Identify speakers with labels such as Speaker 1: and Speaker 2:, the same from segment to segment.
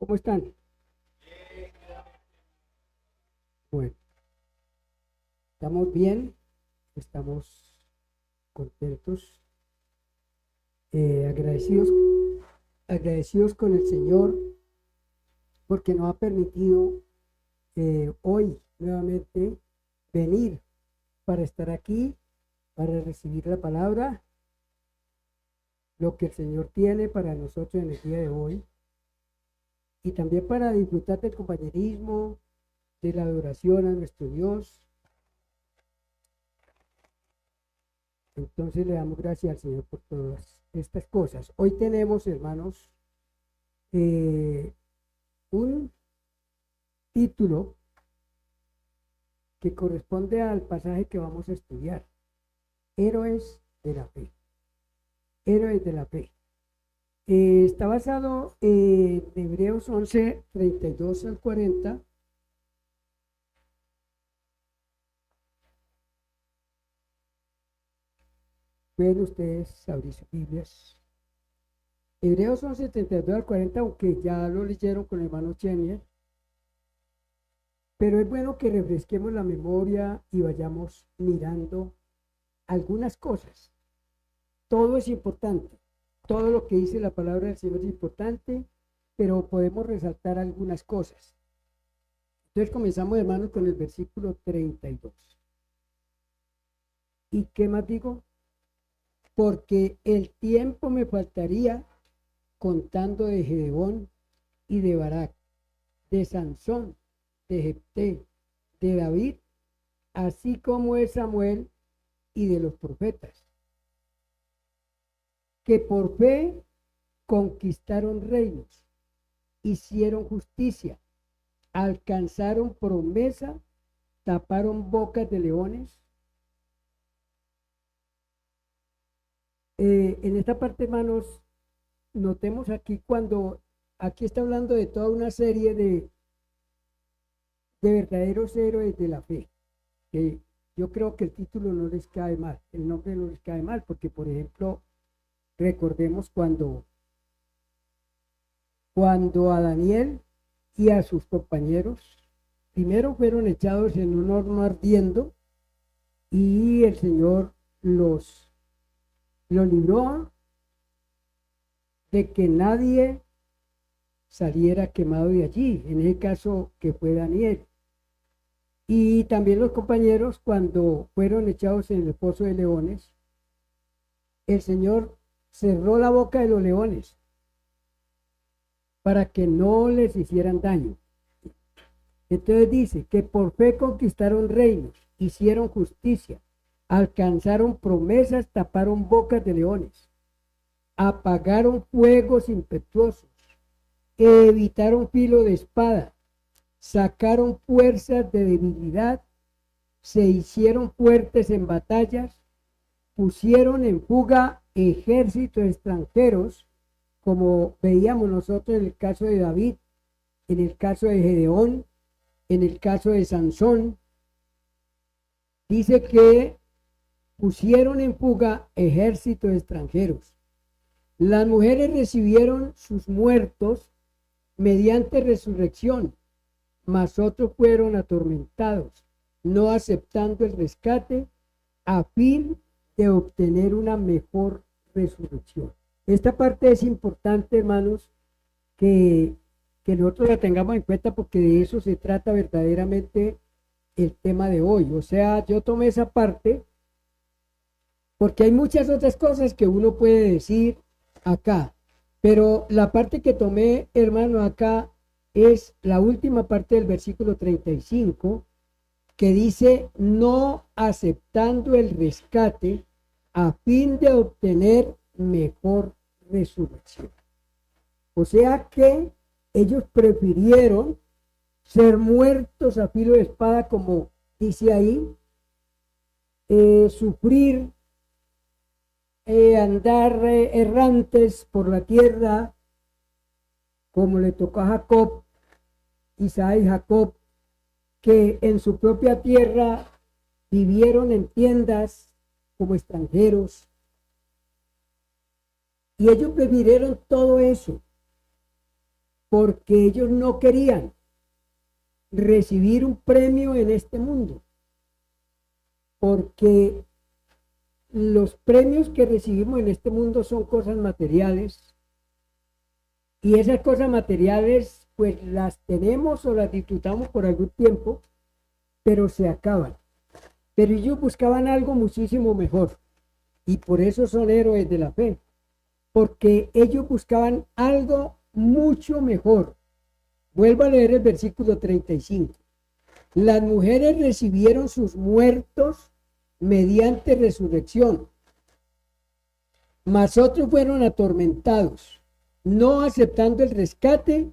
Speaker 1: ¿Cómo están? Bueno, estamos bien, estamos contentos, agradecidos, agradecidos con el Señor porque nos ha permitido hoy nuevamente venir para estar aquí, para recibir la palabra, lo que el Señor tiene para nosotros en el día de hoy y también para disfrutar del compañerismo, de la adoración a nuestro Dios. Entonces le damos gracias al Señor por todas estas cosas. Hoy tenemos, hermanos, eh, un título que corresponde al pasaje que vamos a estudiar. Héroes de la fe. Héroes de la fe. Está basado en Hebreos 11, 32 al 40. Pueden ustedes abrir sus Biblias. Hebreos 11, 32 al 40, aunque ya lo leyeron con el hermano Chenier. Pero es bueno que refresquemos la memoria y vayamos mirando algunas cosas. Todo es importante. Todo lo que dice la palabra del Señor es importante, pero podemos resaltar algunas cosas. Entonces comenzamos, hermanos, con el versículo 32. ¿Y qué más digo? Porque el tiempo me faltaría contando de Gedeón y de Barak, de Sansón, de Jefté, de David, así como de Samuel y de los profetas, que por fe conquistaron reinos, hicieron justicia, alcanzaron promesa, taparon bocas de leones. En esta parte, hermanos, notemos aquí cuando aquí está hablando de toda una serie de verdaderos héroes de la fe, que yo creo que el título no les cae mal, el nombre no les cae mal, porque por ejemplo, recordemos cuando a Daniel y a sus compañeros primero fueron echados en un horno ardiendo y el Señor los libró de que nadie saliera quemado de allí, en el caso que fue Daniel. Y también los compañeros, cuando fueron echados en el pozo de leones, el Señor cerró la boca de los leones para que no les hicieran daño. Entonces dice que por fe conquistaron reinos, hicieron justicia, alcanzaron promesas, taparon bocas de leones, apagaron fuegos impetuosos, evitaron filo de espada, sacaron fuerzas de debilidad, se hicieron fuertes en batallas, pusieron en fuga ejércitos extranjeros, como veíamos nosotros en el caso de David, en el caso de Gedeón, en el caso de Sansón. Dice que pusieron en fuga ejércitos extranjeros. Las mujeres recibieron sus muertos mediante resurrección, mas otros fueron atormentados, no aceptando el rescate a fin de obtener una mejor resurrección. Esta parte es importante, hermanos, que nosotros la tengamos en cuenta, porque de eso se trata verdaderamente el tema de hoy. O sea, yo tomé esa parte porque hay muchas otras cosas que uno puede decir acá, pero la parte que tomé, hermano, acá es la última parte del versículo 35, que dice: no aceptando el rescate a fin de obtener mejor resurrección. O sea que ellos prefirieron ser muertos a filo de espada, como dice ahí, sufrir, andar errantes por la tierra, como le tocó a Jacob, Isaac y Jacob, que en su propia tierra vivieron en tiendas como extranjeros. Y ellos prefirieron todo eso porque ellos no querían recibir un premio en este mundo, porque los premios que recibimos en este mundo son cosas materiales, y esas cosas materiales pues las tenemos o las disfrutamos por algún tiempo, pero se acaban. Pero ellos buscaban algo muchísimo mejor, y por eso son héroes de la fe, porque ellos buscaban algo mucho mejor. Vuelvo a leer el versículo 35. Las mujeres recibieron sus muertos mediante resurrección, mas otros fueron atormentados, no aceptando el rescate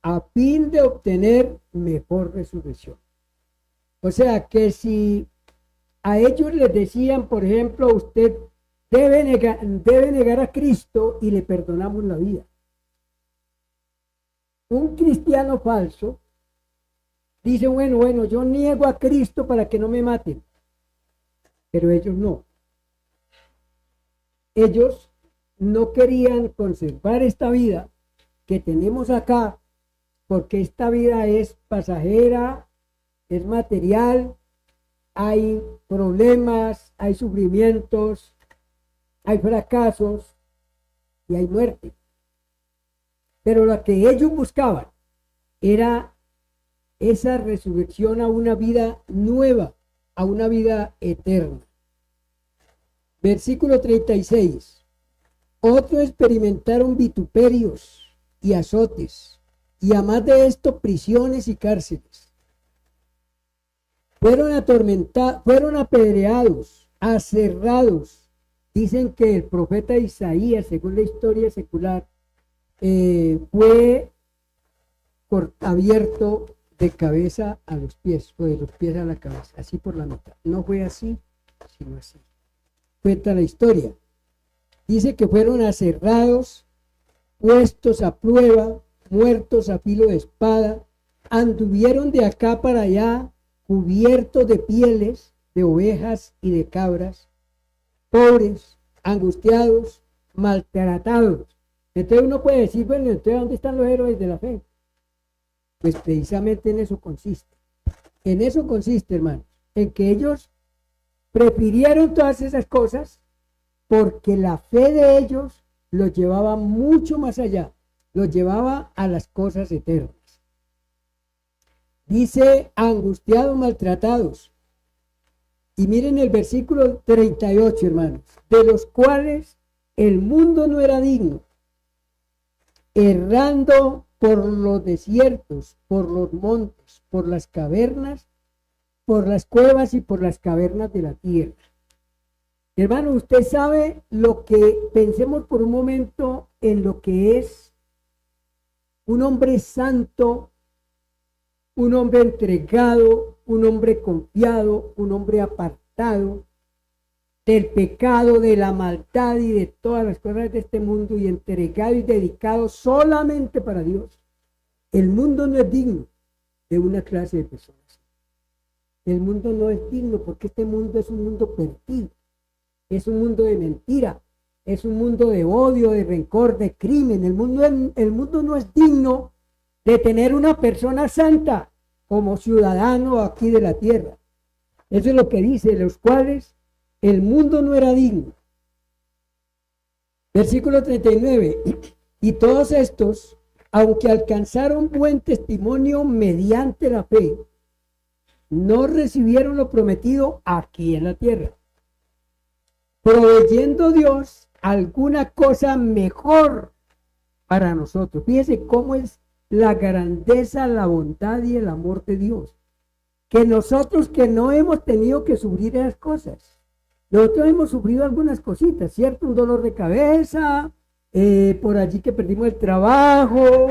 Speaker 1: a fin de obtener mejor resurrección. O sea que si a ellos les decían, por ejemplo, usted debe negar a Cristo y le perdonamos la vida. Un cristiano falso dice, bueno, yo niego a Cristo para que no me maten. Pero ellos no. Ellos no querían conservar esta vida que tenemos acá, porque esta vida es pasajera, es material, hay problemas, hay sufrimientos, hay fracasos y hay muerte. Pero lo que ellos buscaban era esa resurrección a una vida nueva, a una vida eterna. Versículo 36. Otros experimentaron vituperios y azotes, y además de esto, prisiones y cárceles. Fueron atormentados, fueron apedreados, aserrados. Dicen que el profeta Isaías, según la historia secular, fue abierto de cabeza a los pies, o de los pies a la cabeza, así por la mitad. No fue así, sino así. Cuenta la historia. Dice que fueron aserrados, puestos a prueba, muertos a filo de espada, anduvieron de acá para allá, cubiertos de pieles de ovejas y de cabras, pobres, angustiados, maltratados. Entonces uno puede decir, bueno, entonces ¿dónde están los héroes de la fe? Pues precisamente en eso consiste. En eso consiste, hermanos, en que ellos prefirieron todas esas cosas porque la fe de ellos los llevaba mucho más allá, los llevaba a las cosas eternas. Dice, angustiados, maltratados. Y miren el versículo 38, hermanos, de los cuales el mundo no era digno, errando por los desiertos, por los montes, por las cavernas, por las cuevas y por las cavernas de la tierra. Hermano, usted sabe lo que, pensemos por un momento en lo que es un hombre santo, un hombre entregado, un hombre confiado, un hombre apartado del pecado, de la maldad y de todas las cosas de este mundo, y entregado y dedicado solamente para Dios. El mundo no es digno de una clase de personas. El mundo no es digno porque este mundo es un mundo perdido, es un mundo de mentira, es un mundo de odio, de rencor, de crimen. El mundo no es digno de tener una persona santa como ciudadano aquí de la tierra. Eso es lo que dice, los cuales el mundo no era digno. Versículo 39. Y todos estos, aunque alcanzaron buen testimonio mediante la fe, no recibieron lo prometido aquí en la tierra, proveyendo Dios alguna cosa mejor para nosotros. Fíjense cómo es la grandeza, la bondad y el amor de Dios. Que nosotros que no hemos tenido que sufrir esas cosas, nosotros hemos sufrido algunas cositas, ¿cierto? Un dolor de cabeza, por allí que perdimos el trabajo,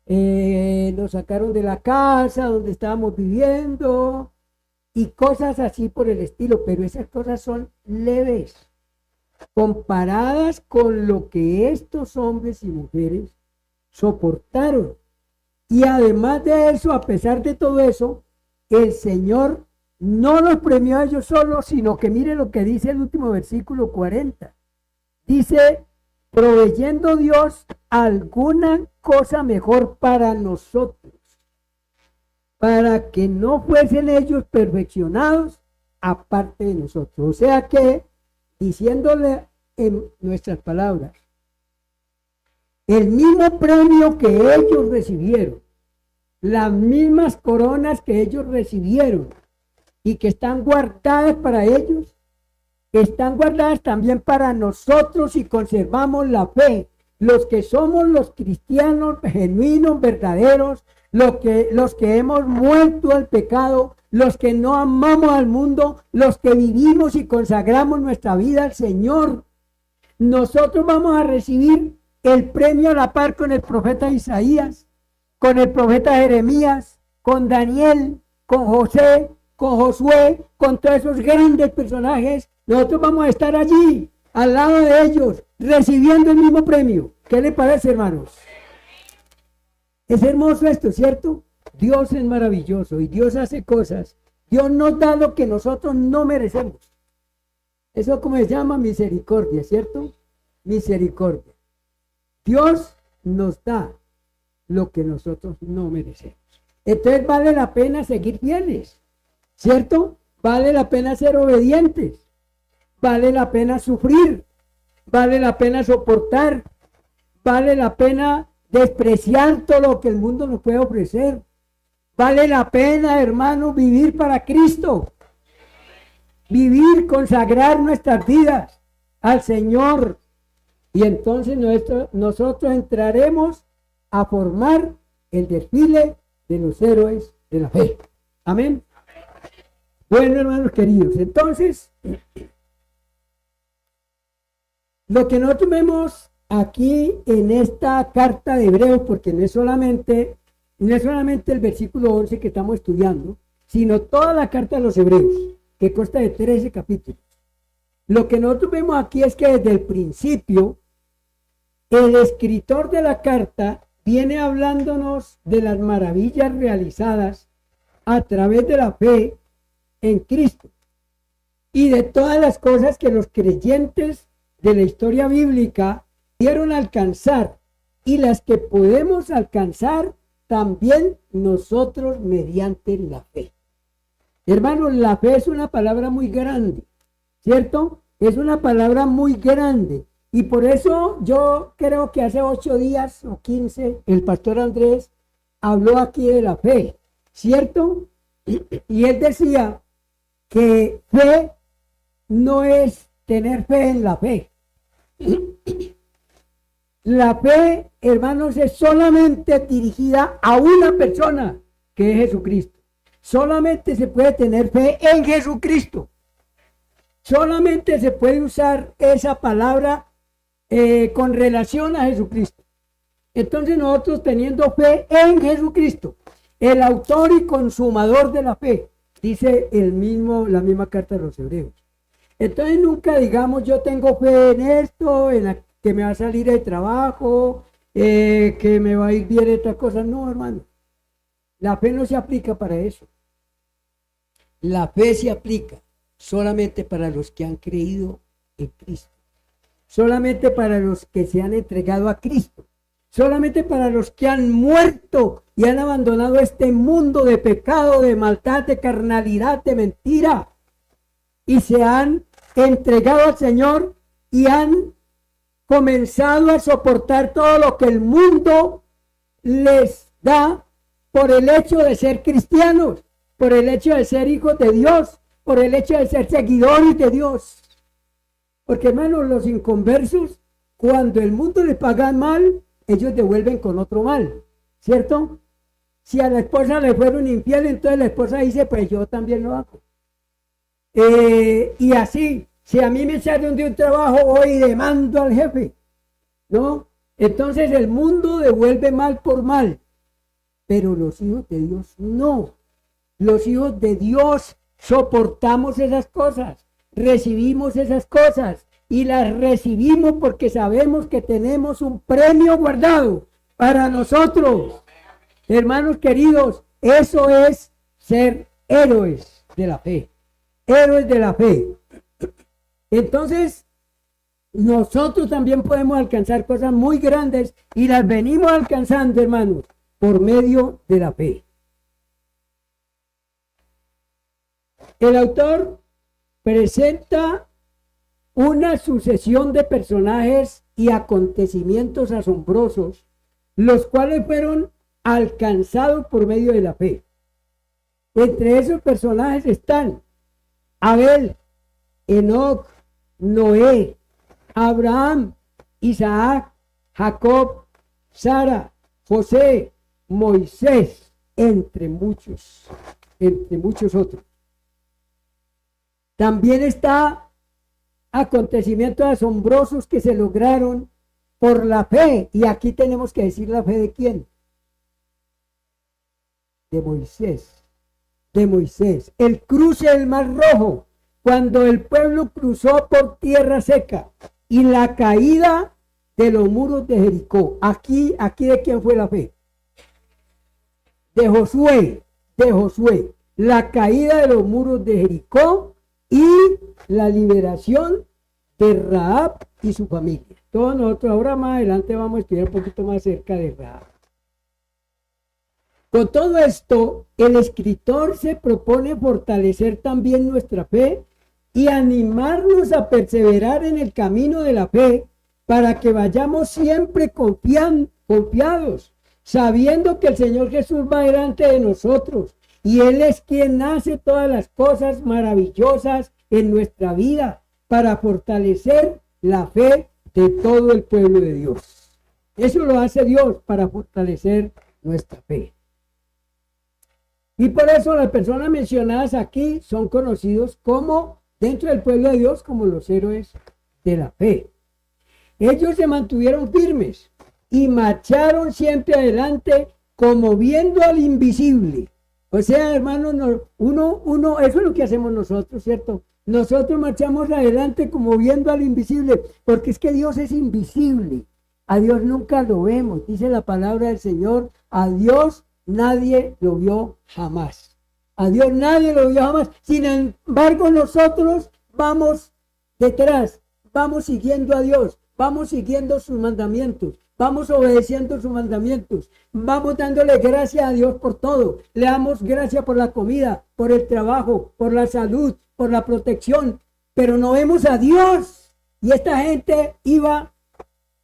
Speaker 1: nos sacaron de la casa donde estábamos viviendo y cosas así por el estilo, pero esas cosas son leves comparadas con lo que estos hombres y mujeres soportaron. Y además de eso, a pesar de todo eso, el Señor no los premió a ellos solos, sino que mire lo que dice el último versículo 40. Dice, proveyendo Dios alguna cosa mejor para nosotros, para que no fuesen ellos perfeccionados aparte de nosotros. O sea que, diciéndole en nuestras palabras, el mismo premio que ellos recibieron, las mismas coronas que ellos recibieron y que están guardadas para ellos, están guardadas también para nosotros si conservamos la fe. Los que somos los cristianos genuinos, verdaderos, los que hemos muerto al pecado, los que no amamos al mundo, los que vivimos y consagramos nuestra vida al Señor, nosotros vamos a recibir el premio a la par con el profeta Isaías, con el profeta Jeremías, con Daniel, con José, con Josué, con todos esos grandes personajes. Nosotros vamos a estar allí, al lado de ellos, recibiendo el mismo premio. ¿Qué le parece, hermanos? Es hermoso esto, ¿cierto? Dios es maravilloso y Dios hace cosas. Dios nos da lo que nosotros no merecemos. Eso como se llama misericordia, ¿cierto? Misericordia. Dios nos da lo que nosotros no merecemos. Entonces vale la pena seguir fieles, ¿cierto? Vale la pena ser obedientes. Vale la pena sufrir. Vale la pena soportar. Vale la pena despreciar todo lo que el mundo nos puede ofrecer. Vale la pena, hermano, vivir para Cristo. Vivir, consagrar nuestras vidas al Señor. Y entonces nosotros entraremos a formar el desfile de los héroes de la fe. Amén. Bueno, hermanos queridos, entonces, lo que nosotros vemos aquí en esta carta de Hebreos, porque no es solamente el versículo 11 que estamos estudiando, sino toda la carta de los Hebreos, que consta de 13 capítulos. Lo que nosotros vemos aquí es que desde el principio, el escritor de la carta viene hablándonos de las maravillas realizadas a través de la fe en Cristo y de todas las cosas que los creyentes de la historia bíblica pudieron alcanzar y las que podemos alcanzar también nosotros mediante la fe. Hermanos, la fe es una palabra muy grande, ¿cierto? Es una palabra muy grande. Y por eso yo creo que hace 8 días o 15 el pastor Andrés habló aquí de la fe, ¿cierto? Y él decía que fe no es tener fe en la fe. La fe, hermanos, es solamente dirigida a una persona, que es Jesucristo. Solamente se puede tener fe en Jesucristo. Solamente se puede usar esa palabra con relación a Jesucristo. Entonces nosotros teniendo fe en Jesucristo, el autor y consumador de la fe, dice la misma carta de los Hebreos. Entonces nunca digamos yo tengo fe en esto, que me va a salir el trabajo, que me va a ir bien esta cosa. No, hermano. La fe no se aplica para eso. La fe se aplica solamente para los que han creído en Cristo. Solamente para los que se han entregado a Cristo. Solamente para los que han muerto y han abandonado este mundo de pecado, de maldad, de carnalidad, de mentira. Y se han entregado al Señor y han comenzado a soportar todo lo que el mundo les da por el hecho de ser cristianos, por el hecho de ser hijos de Dios, por el hecho de ser seguidores de Dios. Porque, hermanos, los inconversos, cuando el mundo les paga mal, ellos devuelven con otro mal, ¿cierto? Si a la esposa le fueron infiel, entonces la esposa dice, pues yo también lo hago. Y así, si a mí me echaron de un trabajo, voy y demando al jefe, ¿no? Entonces el mundo devuelve mal por mal, pero los hijos de Dios no. Los hijos de Dios soportamos esas cosas, recibimos esas cosas y las recibimos porque sabemos que tenemos un premio guardado para nosotros. Hermanos queridos, eso es ser héroes de la fe. Héroes de la fe. Entonces, nosotros también podemos alcanzar cosas muy grandes y las venimos alcanzando, hermanos, por medio de la fe. El autor presenta una sucesión de personajes y acontecimientos asombrosos, los cuales fueron alcanzados por medio de la fe. Entre esos personajes están Abel, Enoc, Noé, Abraham, Isaac, Jacob, Sara, José, Moisés, entre muchos otros. También está acontecimientos asombrosos que se lograron por la fe. Y aquí tenemos que decir la fe de quién. De Moisés. De Moisés. El cruce del Mar Rojo. Cuando el pueblo cruzó por tierra seca. Y la caída de los muros de Jericó. Aquí ¿de quién fue la fe? De Josué. De Josué. La caída de los muros de Jericó. Y la liberación de Rahab y su familia. Todos nosotros ahora más adelante vamos a estudiar un poquito más acerca de Rahab. Con todo esto, el escritor se propone fortalecer también nuestra fe y animarnos a perseverar en el camino de la fe para que vayamos siempre confiados, sabiendo que el Señor Jesús va delante de nosotros. Y Él es quien hace todas las cosas maravillosas en nuestra vida para fortalecer la fe de todo el pueblo de Dios. Eso lo hace Dios para fortalecer nuestra fe. Y por eso las personas mencionadas aquí son conocidos como, dentro del pueblo de Dios, como los héroes de la fe. Ellos se mantuvieron firmes y marcharon siempre adelante como viendo al invisible. O sea, hermanos, eso es lo que hacemos nosotros, ¿cierto? Nosotros marchamos adelante como viendo al invisible, porque es que Dios es invisible. A Dios nunca lo vemos. Dice la palabra del Señor, a Dios nadie lo vio jamás. A Dios nadie lo vio jamás. Sin embargo, nosotros vamos detrás, vamos siguiendo a Dios, vamos siguiendo sus mandamientos. Vamos obedeciendo sus mandamientos. Vamos dándole gracias a Dios por todo. Le damos gracias por la comida, por el trabajo, por la salud, por la protección. Pero no vemos a Dios. Y esta gente iba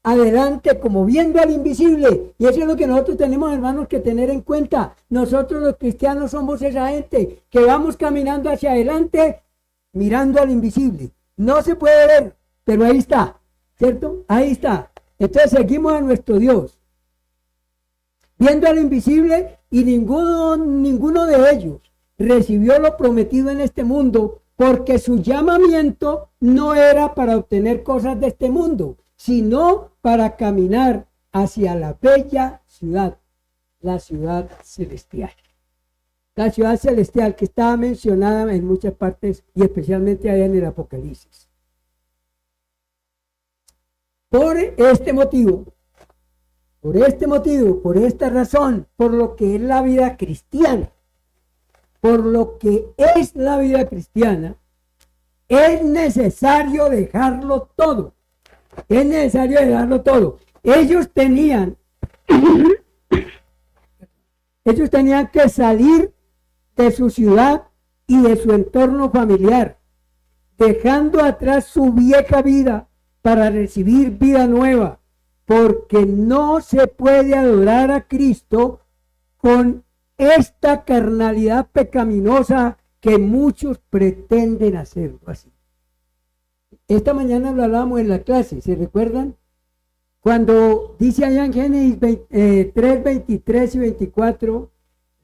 Speaker 1: adelante como viendo al invisible. Y eso es lo que nosotros tenemos, hermanos, que tener en cuenta. Nosotros los cristianos somos esa gente que vamos caminando hacia adelante mirando al invisible. No se puede ver, pero ahí está. ¿Cierto? Ahí está. Entonces seguimos a nuestro Dios, viendo al invisible, y ninguno de ellos recibió lo prometido en este mundo, porque su llamamiento no era para obtener cosas de este mundo, sino para caminar hacia la bella ciudad, la ciudad celestial. La ciudad celestial que estaba mencionada en muchas partes y especialmente allá en el Apocalipsis. Por este motivo, por esta razón, por lo que es la vida cristiana, es necesario dejarlo todo. Es necesario dejarlo todo. Ellos tenían que salir de su ciudad y de su entorno familiar, dejando atrás su vieja vida para recibir vida nueva, porque no se puede adorar a Cristo con esta carnalidad pecaminosa que muchos pretenden hacerlo así. Esta mañana lo hablábamos en la clase, ¿se recuerdan? Cuando dice allá en Génesis 3, 23 y 24,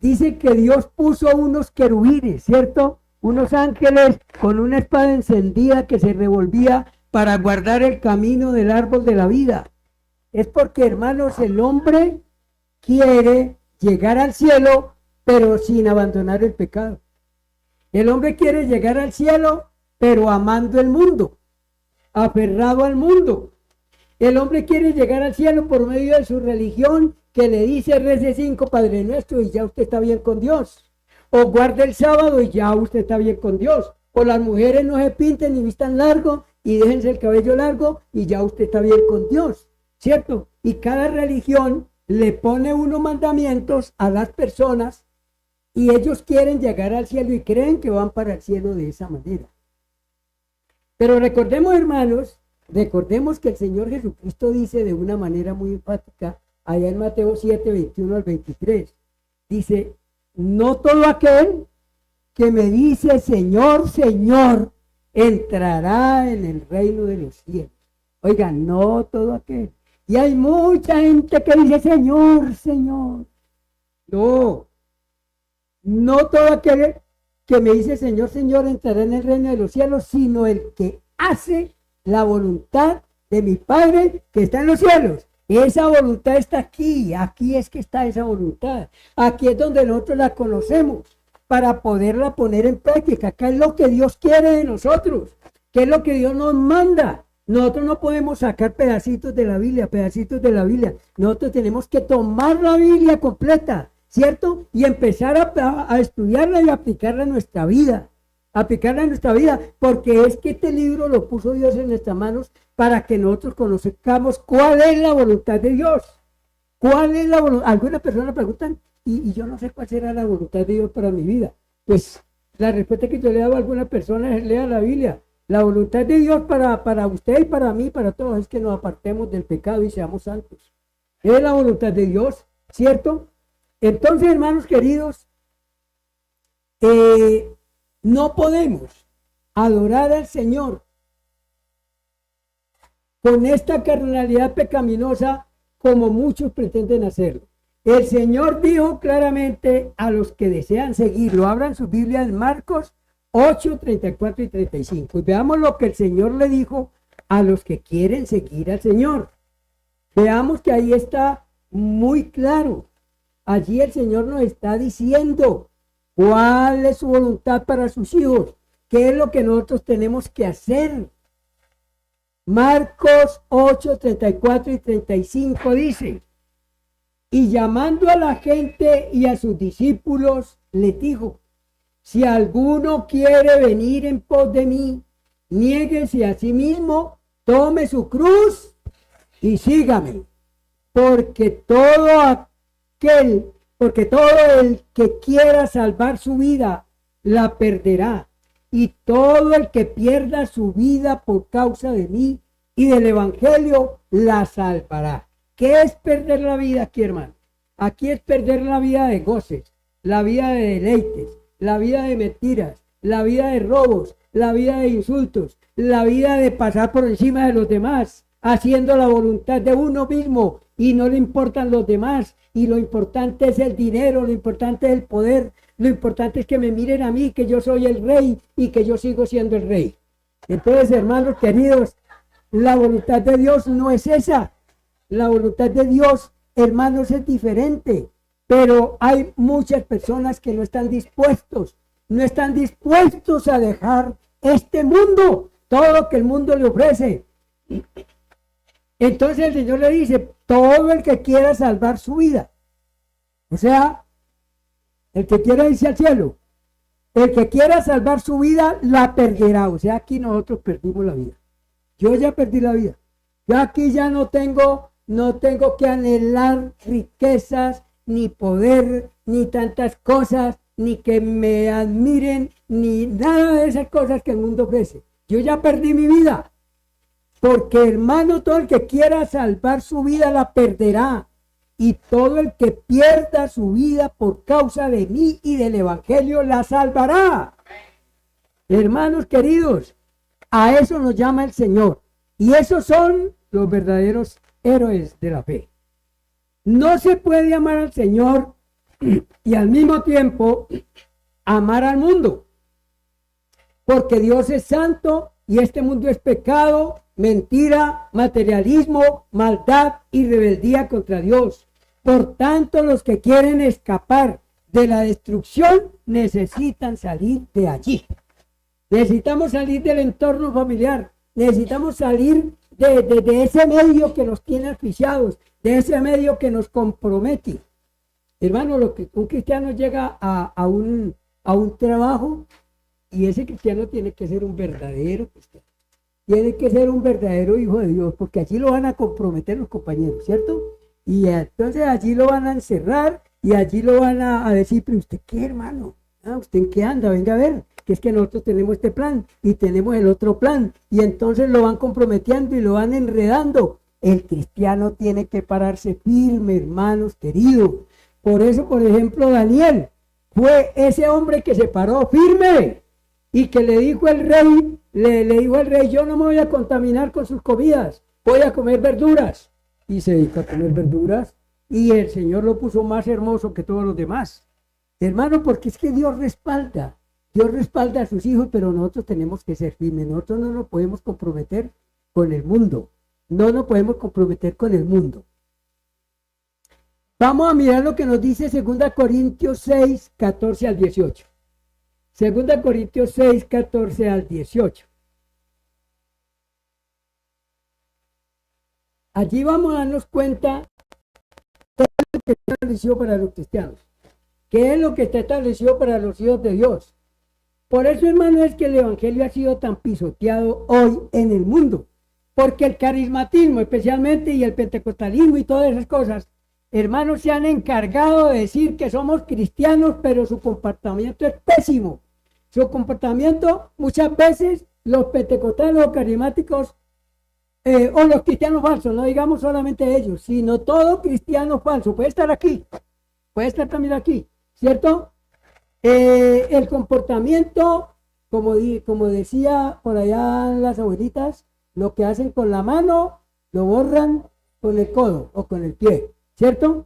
Speaker 1: dice que Dios puso unos querubines, ¿cierto? Unos ángeles con una espada encendida que se revolvía para guardar el camino del árbol de la vida. Es porque, hermanos, el hombre quiere llegar al cielo, pero sin abandonar el pecado. El hombre quiere llegar al cielo, pero amando el mundo, aferrado al mundo. El hombre quiere llegar al cielo por medio de su religión, que le dice rece 5 Padre Nuestro y ya usted está bien con Dios. O guarde el sábado y ya usted está bien con Dios. O las mujeres no se pinten ni vistan largo y déjense el cabello largo y ya usted está bien con Dios, ¿cierto? Y cada religión le pone unos mandamientos a las personas y ellos quieren llegar al cielo y creen que van para el cielo de esa manera. Pero recordemos, hermanos, recordemos que el Señor Jesucristo dice de una manera muy enfática, allá en Mateo 7, 21 al 23, dice, no todo aquel que me dice Señor, Señor, entrará en el reino de los cielos. Oiga, no todo aquel. Y hay mucha gente que dice Señor, Señor. No, no todo aquel que me dice Señor, Señor, entrará en el reino de los cielos, sino el que hace la voluntad de mi Padre que está en los cielos. Esa voluntad está aquí, aquí es que está esa voluntad. Aquí es donde nosotros la conocemos para poderla poner en práctica. Acá es lo que Dios quiere de nosotros, que es lo que Dios nos manda. Nosotros no podemos sacar pedacitos de la Biblia, pedacitos de la Biblia. Nosotros tenemos que tomar la Biblia completa, ¿cierto? Y empezar a estudiarla y aplicarla en nuestra vida. Aplicarla en nuestra vida, porque es que este libro lo puso Dios en nuestras manos para que nosotros conozcamos cuál es la voluntad de Dios. ¿Cuál es la voluntad? Algunas personas preguntan, y yo no sé cuál será la voluntad de Dios para mi vida. Pues la respuesta que yo le hago a algunas personas es lea la Biblia. La voluntad de Dios para usted y para mí, para todos, es que nos apartemos del pecado y seamos santos. Es la voluntad de Dios, ¿cierto? Entonces, hermanos queridos, no podemos adorar al Señor con esta carnalidad pecaminosa como muchos pretenden hacerlo. El Señor dijo claramente a los que desean seguirlo, abran su Biblia en Marcos 8, 34 y 35. Y veamos lo que el Señor le dijo a los que quieren seguir al Señor. Veamos que ahí está muy claro. Allí el Señor nos está diciendo cuál es su voluntad para sus hijos, qué es lo que nosotros tenemos que hacer. Marcos 8, 34 y 35 dice, y llamando a la gente y a sus discípulos, les dijo, si alguno quiere venir en pos de mí, niéguese a sí mismo, tome su cruz y sígame, porque todo el que quiera salvar su vida, la perderá. Y todo el que pierda su vida por causa de mí y del evangelio, la salvará. ¿Qué es perder la vida aquí, hermano? Aquí es perder la vida de goces, la vida de deleites, la vida de mentiras, la vida de robos, la vida de insultos, la vida de pasar por encima de los demás, haciendo la voluntad de uno mismo y no le importan los demás. Y lo importante es el dinero, lo importante es el poder, lo importante es que me miren a mí, que yo soy el rey y que yo sigo siendo el rey. Entonces, hermanos queridos, la voluntad de Dios no es esa. La voluntad de Dios, hermanos, es diferente. Pero hay muchas personas que no están dispuestos a dejar este mundo, todo lo que el mundo le ofrece. Entonces el Señor le dice, todo el que quiera salvar su vida, o sea, el que quiera irse al cielo, el que quiera salvar su vida, la perderá. O sea, aquí nosotros perdimos la vida. Yo ya perdí la vida. Yo aquí ya no tengo que anhelar riquezas, ni poder, ni tantas cosas, ni que me admiren, ni nada de esas cosas que el mundo ofrece. Yo ya perdí mi vida. Porque, hermano, todo el que quiera salvar su vida la perderá. Y todo el que pierda su vida por causa de mí y del evangelio la salvará. Hermanos queridos, a eso nos llama el Señor. Y esos son los verdaderos héroes de la fe. No se puede amar al Señor y al mismo tiempo amar al mundo. Porque Dios es santo y este mundo es pecado, mentira, materialismo, maldad y rebeldía contra Dios. Por tanto, los que quieren escapar de la destrucción necesitan salir de allí. Necesitamos salir del entorno familiar. Necesitamos salir de ese medio que nos tiene asfixiados, de ese medio que nos compromete. Hermano, un cristiano llega a un trabajo y ese cristiano tiene que ser un verdadero cristiano. tiene que ser un verdadero hijo de Dios, porque allí lo van a comprometer los compañeros, ¿cierto? Y entonces allí lo van a encerrar y allí lo van a decir, pero ¿usted qué, hermano? Ah, ¿usted en qué anda? Venga a ver, que es que nosotros tenemos este plan y tenemos el otro plan, y entonces lo van comprometiendo y lo van enredando. El cristiano tiene que pararse firme, hermanos queridos. Por eso, por ejemplo, Daniel fue ese hombre que se paró firme y que le dijo al rey, le dijo al rey, yo no me voy a contaminar con sus comidas, voy a comer verduras. Y se dedicó a comer verduras y el Señor lo puso más hermoso que todos los demás. Hermano, porque es que Dios respalda a sus hijos, pero nosotros tenemos que ser firmes. Nosotros no nos podemos comprometer con el mundo. No nos podemos comprometer con el mundo. Vamos a mirar lo que nos dice 2 Corintios 6, 14 al 18. 2 Corintios 6, 14 al 18. Allí vamos a darnos cuenta de lo que está establecido para los cristianos. ¿Qué es lo que está establecido para los hijos de Dios? Por eso, hermano, es que el evangelio ha sido tan pisoteado hoy en el mundo. Porque el carismatismo, especialmente, y el pentecostalismo y todas esas cosas, hermanos, se han encargado de decir que somos cristianos, pero su comportamiento es pésimo. Su comportamiento, muchas veces, los pentecostales o carismáticos, o los cristianos falsos, no digamos solamente ellos, sino todo cristiano falso, puede estar aquí, puede estar también aquí, ¿cierto? El comportamiento, como decía por allá las abuelitas, lo que hacen con la mano, lo borran con el codo o con el pie, ¿cierto?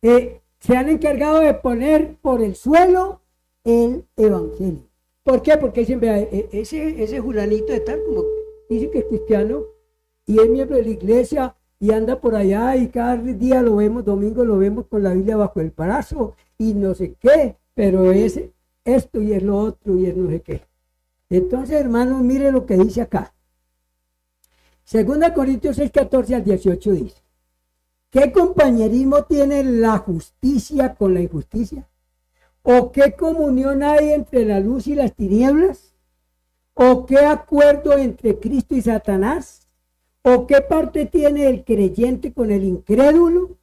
Speaker 1: Se han encargado de poner por el suelo el evangelio. ¿Por qué? Porque dicen, vea, ese fulanito de tal, como dice que es cristiano, y es miembro de la iglesia, y anda por allá, y cada día lo vemos, domingo lo vemos con la Biblia bajo el brazo, y no sé qué, pero es esto y es lo otro, y es no sé qué. Entonces, hermanos, mire lo que dice acá. 2 Corintios 6, 14 al 18 dice, ¿qué compañerismo tiene la justicia con la injusticia? ¿O qué comunión hay entre la luz y las tinieblas? ¿O qué acuerdo entre Cristo y Satanás? ¿O qué parte tiene el creyente con el incrédulo?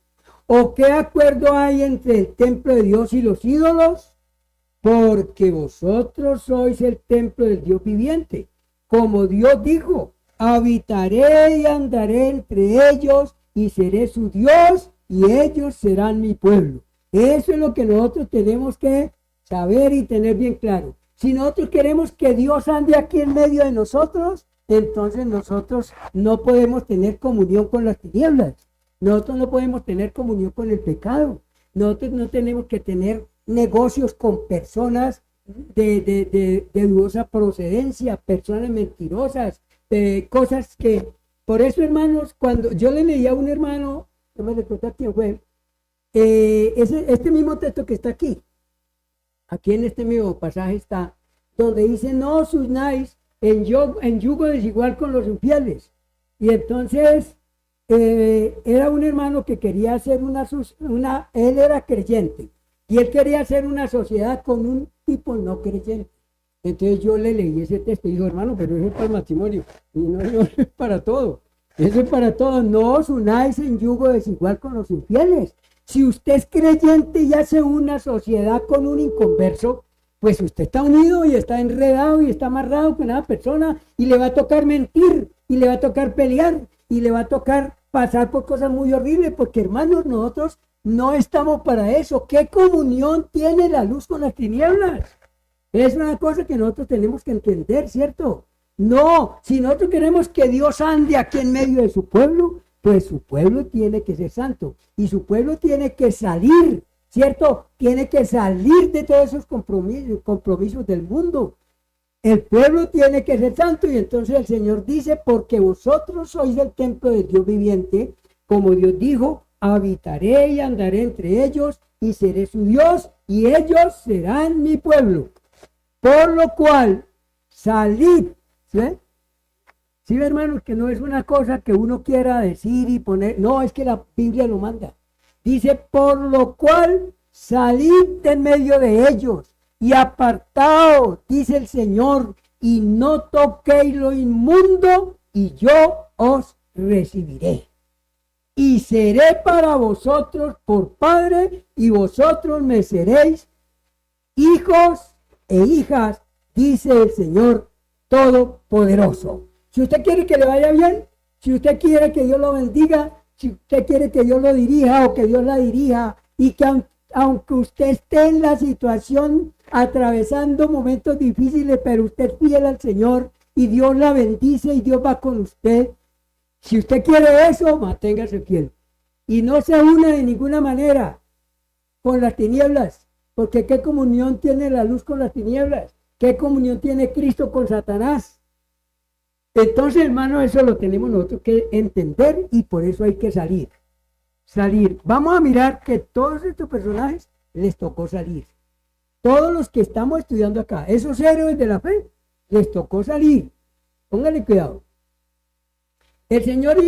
Speaker 1: ¿O qué acuerdo hay entre el templo de Dios y los ídolos? Porque vosotros sois el templo del Dios viviente. Como Dios dijo, habitaré y andaré entre ellos y seré su Dios y ellos serán mi pueblo. Eso es lo que nosotros tenemos que saber y tener bien claro. Si nosotros queremos que Dios ande aquí en medio de nosotros, entonces nosotros no podemos tener comunión con las tinieblas. Nosotros no podemos tener comunión con el pecado. Nosotros no tenemos que tener negocios con personas de dudosa procedencia, personas mentirosas, cosas que... Por eso, hermanos, cuando yo le leía a un hermano, no me recuerdo quién fue, este mismo texto que está aquí en este mismo pasaje está, donde dice, no os unáis en yugo desigual con los infieles. Y entonces, era un hermano que quería hacer él era creyente, y él quería hacer una sociedad con un tipo no creyente. Entonces yo le leí ese texto y digo, hermano, pero eso es para el matrimonio, y no es para todo. Eso es para todo. No os unáis en yugo desigual con los infieles. Si usted es creyente y hace una sociedad con un inconverso, pues usted está unido y está enredado y está amarrado con esa persona, y le va a tocar mentir, y le va a tocar pelear, y le va a tocar pasar por cosas muy horribles, porque, hermanos, nosotros no estamos para eso. ¿Qué comunión tiene la luz con las tinieblas? Es una cosa que nosotros tenemos que entender, ¿cierto? No, si nosotros queremos que Dios ande aquí en medio de su pueblo, pues su pueblo tiene que ser santo, y su pueblo tiene que salir, ¿cierto? Tiene que salir de todos esos compromisos del mundo. El pueblo tiene que ser santo, y entonces el Señor dice, porque vosotros sois el templo del Dios viviente, como Dios dijo, habitaré y andaré entre ellos, y seré su Dios, y ellos serán mi pueblo. Por lo cual, salid, ¿sí? Sí, hermanos, que no es una cosa que uno quiera decir y poner, no, es que la Biblia lo manda. Dice, por lo cual, salid de en medio de ellos, y apartaos, dice el Señor, y no toquéis lo inmundo, y yo os recibiré. Y seré para vosotros por padre, y vosotros me seréis hijos e hijas, dice el Señor Todopoderoso. Si usted quiere que le vaya bien, si usted quiere que Dios lo bendiga, si usted quiere que Dios lo dirija o que Dios la dirija, y que aunque usted esté en la situación atravesando momentos difíciles, pero usted es fiel al Señor y Dios la bendice y Dios va con usted. Si usted quiere eso, manténgase fiel. Y no se una de ninguna manera con las tinieblas, porque ¿qué comunión tiene la luz con las tinieblas? ¿Qué comunión tiene Cristo con Satanás? Entonces, hermano, eso lo tenemos nosotros que entender y por eso hay que salir. Vamos a mirar que todos estos personajes les tocó salir. Todos los que estamos estudiando acá, esos héroes de la fe, les tocó salir. Póngale cuidado. El Señor lo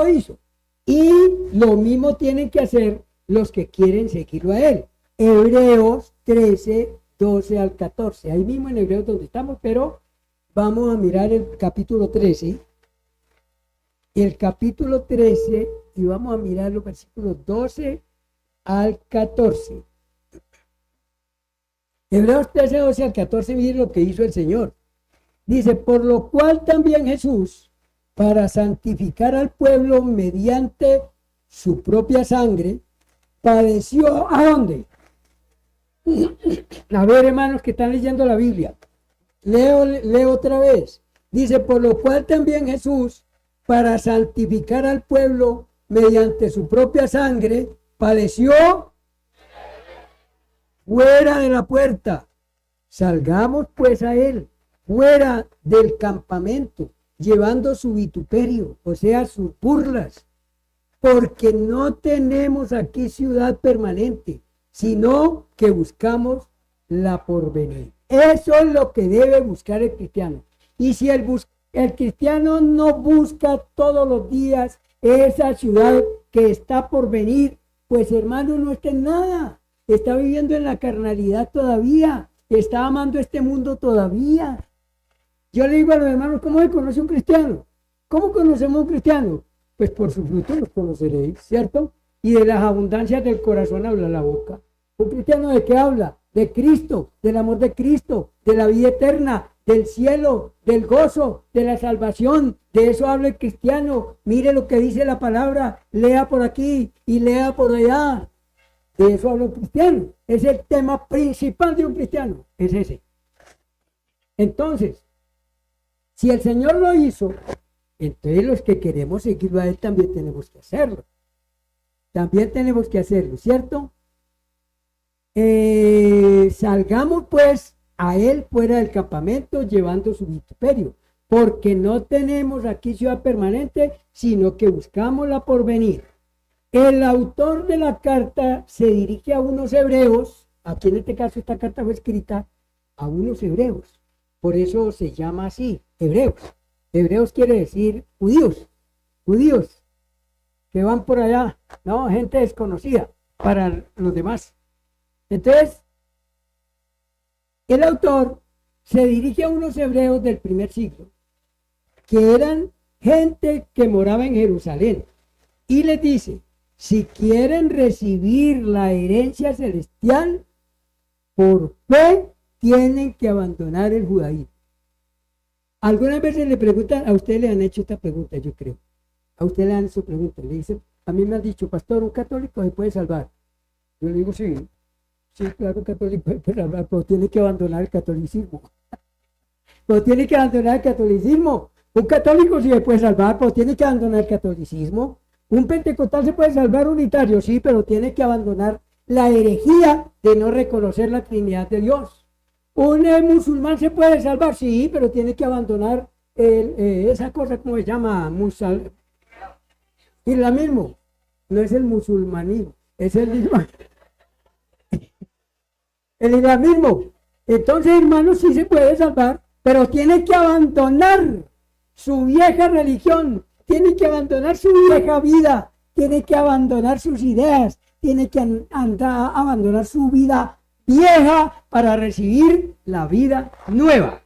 Speaker 1: hizo. Y lo mismo tienen que hacer los que quieren seguirlo a Él. Hebreos 13, 12 al 14. Ahí mismo en Hebreos donde estamos, pero vamos a mirar el capítulo 13. El capítulo 13 y vamos a mirar los versículos 12 al 14. Hebreos 13, 12 al 14, miren lo que hizo el Señor. Dice, por lo cual también Jesús, para santificar al pueblo mediante su propia sangre, padeció, ¿a dónde? A ver, hermanos que están leyendo la Biblia. Leo otra vez. Dice, por lo cual también Jesús, para santificar al pueblo mediante su propia sangre, padeció fuera de la puerta. Salgamos pues a él, fuera del campamento, llevando su vituperio, o sea, sus burlas, porque no tenemos aquí ciudad permanente, sino que buscamos la porvenir. Eso es lo que debe buscar el cristiano. Y si el cristiano no busca todos los días esa ciudad que está por venir, pues hermano, no está en nada. Está viviendo en la carnalidad todavía. Está amando este mundo todavía. Yo le digo a los hermanos, ¿cómo se conoce un cristiano? ¿Cómo conocemos a un cristiano? Pues por su fruto los conoceréis, ¿cierto? Y de las abundancias del corazón habla la boca. ¿Un cristiano de qué habla? De Cristo, del amor de Cristo, de la vida eterna, del cielo, del gozo, de la salvación. De eso habla el cristiano. Mire lo que dice la palabra, lea por aquí y lea por allá. De eso habla un cristiano. Es el tema principal de un cristiano, es ese. Entonces, si el Señor lo hizo, entonces los que queremos seguirlo a Él también tenemos que hacerlo. También tenemos que hacerlo, ¿cierto? Salgamos pues a Él fuera del campamento llevando su vituperio, porque no tenemos aquí ciudad permanente, sino que buscamos la porvenir. El autor de la carta se dirige a unos hebreos. Aquí en este caso esta carta fue escrita a unos hebreos, por eso se llama así, hebreos. Hebreos quiere decir judíos que van por allá, no, gente desconocida para los demás. Entonces, el autor se dirige a unos hebreos del primer siglo, que eran gente que moraba en Jerusalén, y les dice, si quieren recibir la herencia celestial, por fe tienen que abandonar el judaísmo. Algunas veces le preguntan, a usted le han hecho esta pregunta, yo creo. A usted le han hecho pregunta, le dicen, a mí me han dicho, pastor, ¿un católico se puede salvar? Yo le digo, sí, claro, un católico se puede salvar, pero tiene que abandonar el catolicismo. Pero tiene que abandonar el catolicismo. Un católico sí se puede salvar, pero tiene que abandonar el catolicismo. Un pentecostal se puede salvar unitario, sí, pero tiene que abandonar la herejía de no reconocer la Trinidad de Dios. Un musulmán se puede salvar, sí, pero tiene que abandonar esa cosa, ¿cómo se llama? Islamismo. No es el musulmanismo, es el islam. El islamismo. Entonces, hermanos, sí se puede salvar, pero tiene que abandonar su vieja religión, tiene que abandonar su vieja vida, tiene que abandonar sus ideas, tiene que abandonar su vida vieja para recibir la vida nueva.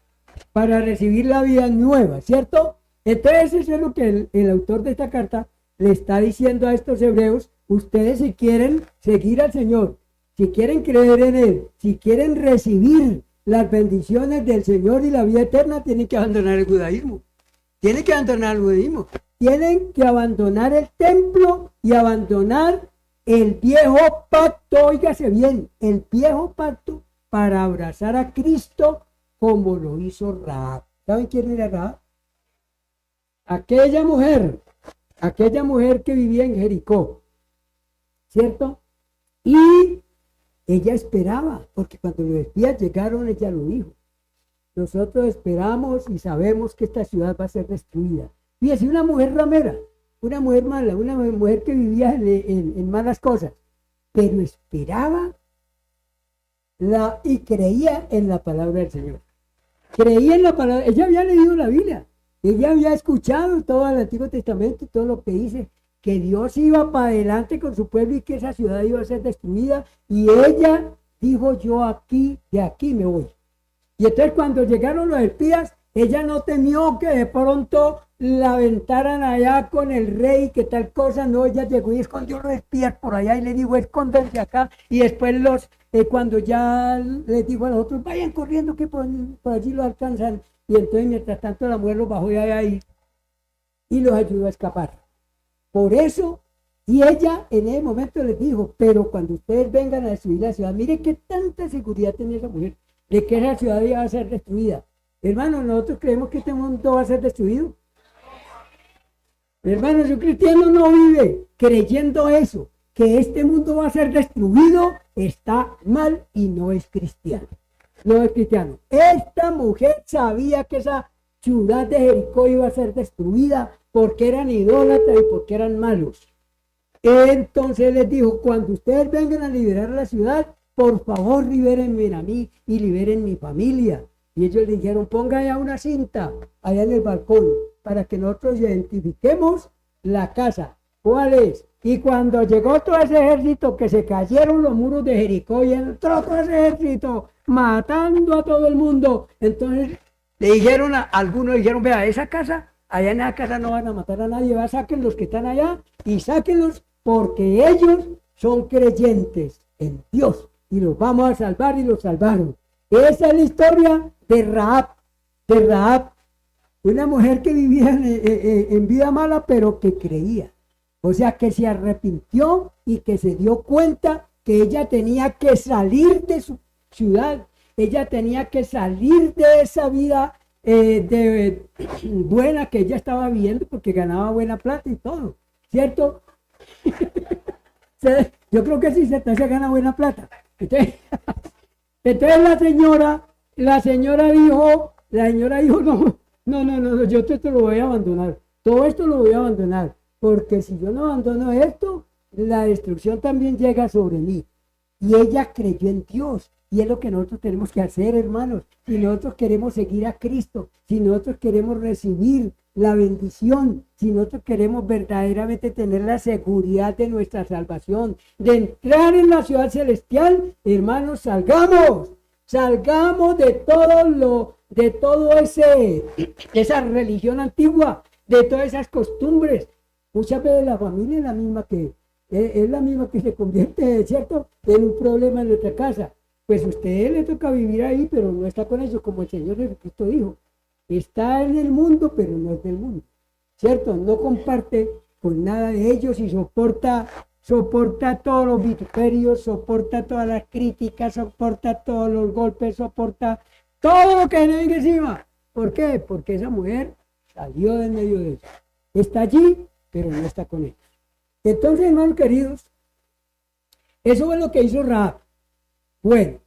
Speaker 1: Para recibir la vida nueva, ¿cierto? Entonces eso es lo que el autor de esta carta le está diciendo a estos hebreos. Ustedes, si quieren seguir al Señor, si quieren creer en Él, si quieren recibir las bendiciones del Señor y la vida eterna, tienen que abandonar el judaísmo. Tienen que abandonar el judaísmo. Tienen que abandonar el templo y abandonar el viejo pacto. Óigase bien, el viejo pacto para abrazar a Cristo como lo hizo Rahab. ¿Saben quién era Rahab? Aquella mujer que vivía en Jericó, ¿cierto? Y ella esperaba, porque cuando los espías llegaron, ella lo dijo. Nosotros esperamos y sabemos que esta ciudad va a ser destruida. Fíjese, una mujer ramera, una mujer mala, una mujer que vivía en malas cosas, pero esperaba y creía en la palabra del Señor. Creía en la palabra, ella había leído la Biblia, ella había escuchado todo el Antiguo Testamento, todo lo que dice, que Dios iba para adelante con su pueblo y que esa ciudad iba a ser destruida, y ella dijo, de aquí me voy. Y entonces cuando llegaron los espías, ella no temió que de pronto la aventaran allá con el rey, que tal cosa. No, ella llegó y escondió los espías por allá y le dijo, escóndanse acá. Y después cuando ya les dijo a los otros, vayan corriendo que por allí los alcanzan. Y entonces mientras tanto la mujer los bajó de ahí y los ayudó a escapar. Por eso, y ella en ese momento les dijo, pero cuando ustedes vengan a destruir la ciudad, miren qué tanta seguridad tenía esa mujer de que esa ciudad iba a ser destruida. Hermanos, nosotros creemos que este mundo va a ser destruido. Hermanos, un cristiano no vive creyendo eso, que este mundo va a ser destruido, está mal y no es cristiano. No es cristiano. Esta mujer sabía que esa ciudad de Jericó iba a ser destruida porque eran idólatras y porque eran malos. Entonces les dijo, cuando ustedes vengan a liberar la ciudad, por favor libérenme a mí y liberen mi familia. Y ellos le dijeron, ponga ya una cinta allá en el balcón para que nosotros identifiquemos la casa. ¿Cuál es? Y cuando llegó todo ese ejército, que se cayeron los muros de Jericó y entró todo ese ejército matando a todo el mundo, entonces le dijeron algunos, dijeron, vea, esa casa, allá en esa casa no van a matar a nadie, saquen los que están allá y sáquenlos porque ellos son creyentes en Dios y los vamos a salvar, y los salvaron. Esa es la historia de Rahab, una mujer que vivía en vida mala, pero que creía. O sea, que se arrepintió y que se dio cuenta que ella tenía que salir de su ciudad, ella tenía que salir de esa vida buena que ella estaba viviendo, porque ganaba buena plata y todo, ¿cierto? Yo creo que sí, se gana buena plata. Entonces la señora dijo, no, yo esto lo voy a abandonar, todo esto lo voy a abandonar, porque si yo no abandono esto, la destrucción también llega sobre mí. Y ella creyó en Dios, y es lo que nosotros tenemos que hacer, hermanos. Si nosotros queremos seguir a Cristo, si nosotros queremos recibir la bendición, si nosotros queremos verdaderamente tener la seguridad de nuestra salvación, de entrar en la ciudad celestial, hermanos, salgamos de todo esa religión antigua, de todas esas costumbres. Muchas veces la familia es la misma que se convierte, ¿cierto?, en un problema en nuestra casa. Pues a usted le toca vivir ahí, pero no está con ellos, como el Señor Jesucristo dijo. Está en el mundo, pero no es del mundo, ¿cierto? No comparte con nada de ellos y soporta todos los vituperios, soporta todas las críticas, soporta todos los golpes, soporta todo lo que le venga encima. ¿Por qué? Porque esa mujer salió de en medio de ellos. Está allí, pero no está con ellos. Entonces, hermanos queridos, eso es lo que hizo Rahab. Bueno,